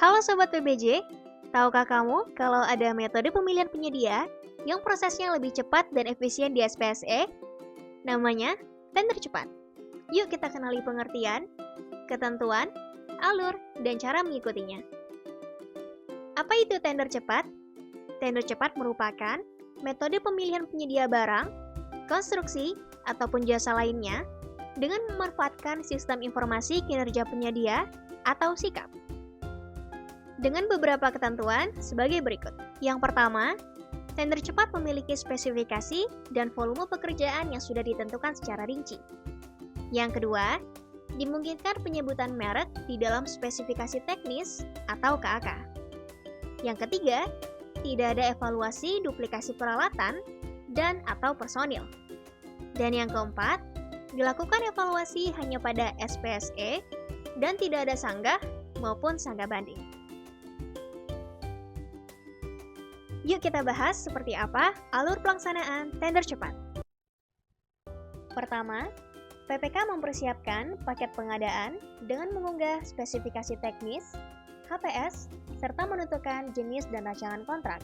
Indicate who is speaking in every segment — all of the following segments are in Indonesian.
Speaker 1: Halo Sobat PBJ, tahukah kamu kalau ada metode pemilihan penyedia yang prosesnya lebih cepat dan efisien di SPSE? Namanya tender cepat. Yuk kita kenali pengertian, ketentuan, alur, dan cara mengikutinya. Apa itu tender cepat? Tender cepat merupakan metode pemilihan penyedia barang, konstruksi, ataupun jasa lainnya dengan memanfaatkan sistem informasi kinerja penyedia atau SIKAP. Dengan beberapa ketentuan sebagai berikut. Yang pertama, tender cepat memiliki spesifikasi dan volume pekerjaan yang sudah ditentukan secara rinci. Yang kedua, dimungkinkan penyebutan merek di dalam spesifikasi teknis atau KAK. Yang ketiga, tidak ada evaluasi duplikasi peralatan dan atau personil. Dan yang keempat, dilakukan evaluasi hanya pada SPSE dan tidak ada sanggah maupun sanggah banding. Yuk kita bahas seperti apa alur pelaksanaan tender cepat. Pertama, PPK mempersiapkan paket pengadaan dengan mengunggah spesifikasi teknis, HPS, serta menentukan jenis dan rancangan kontrak.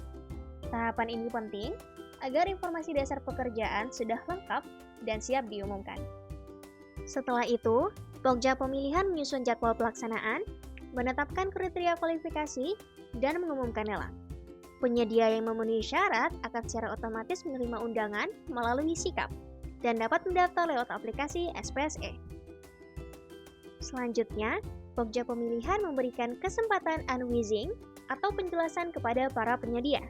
Speaker 1: Tahapan ini penting agar informasi dasar pekerjaan sudah lengkap dan siap diumumkan. Setelah itu, Pokja Pemilihan menyusun jadwal pelaksanaan, menetapkan kriteria kualifikasi, dan mengumumkan lelang. Penyedia yang memenuhi syarat akan secara otomatis menerima undangan melalui SIKAP dan dapat mendaftar lewat aplikasi SPSE. Selanjutnya, Pokja Pemilihan memberikan kesempatan unwizing atau penjelasan kepada para penyedia.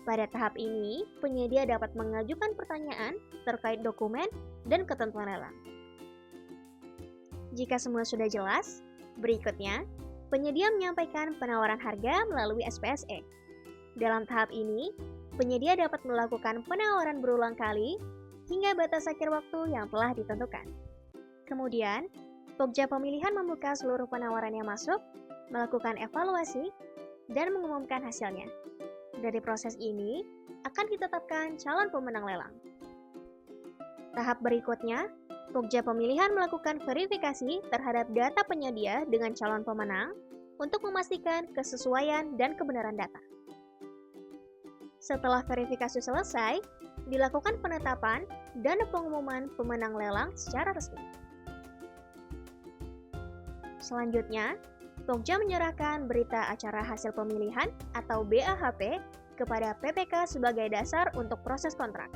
Speaker 1: Pada tahap ini, penyedia dapat mengajukan pertanyaan terkait dokumen dan ketentuan lelang. Jika semua sudah jelas, berikutnya, penyedia menyampaikan penawaran harga melalui SPSE. Dalam tahap ini, penyedia dapat melakukan penawaran berulang kali hingga batas akhir waktu yang telah ditentukan. Kemudian, Pokja Pemilihan membuka seluruh penawaran yang masuk, melakukan evaluasi, dan mengumumkan hasilnya. Dari proses ini, akan ditetapkan calon pemenang lelang. Tahap berikutnya, Pokja Pemilihan melakukan verifikasi terhadap data penyedia dengan calon pemenang untuk memastikan kesesuaian dan kebenaran data. Setelah verifikasi selesai, dilakukan penetapan dan pengumuman pemenang lelang secara resmi. Selanjutnya, Pokja menyerahkan berita acara hasil pemilihan atau BAHP kepada PPK sebagai dasar untuk proses kontrak.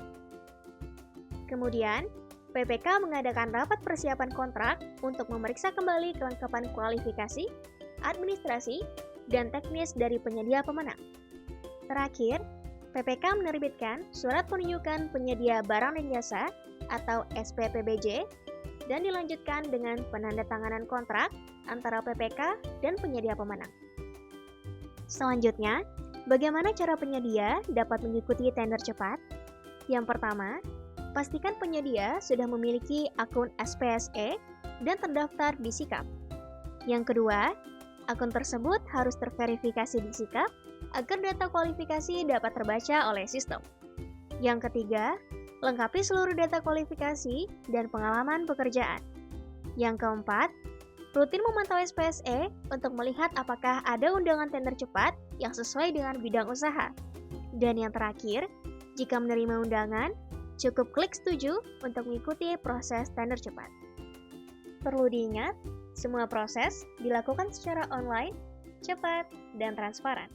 Speaker 1: Kemudian, PPK mengadakan rapat persiapan kontrak untuk memeriksa kembali kelengkapan kualifikasi, administrasi, dan teknis dari penyedia pemenang. Terakhir, PPK menerbitkan surat penunjukan penyedia barang dan jasa atau SPPBJ dan dilanjutkan dengan penandatanganan kontrak antara PPK dan penyedia pemenang. Selanjutnya, bagaimana cara penyedia dapat mengikuti tender cepat? Yang pertama, pastikan penyedia sudah memiliki akun SPSE dan terdaftar di SIKAP. Yang kedua, akun tersebut harus terverifikasi di SIKAP agar data kualifikasi dapat terbaca oleh sistem. Yang ketiga, lengkapi seluruh data kualifikasi dan pengalaman pekerjaan. Yang keempat, rutin memantau SPSE untuk melihat apakah ada undangan tender cepat yang sesuai dengan bidang usaha. Dan yang terakhir, jika menerima undangan, cukup klik setuju untuk mengikuti proses tender cepat. Perlu diingat, semua proses dilakukan secara online, cepat, dan transparan.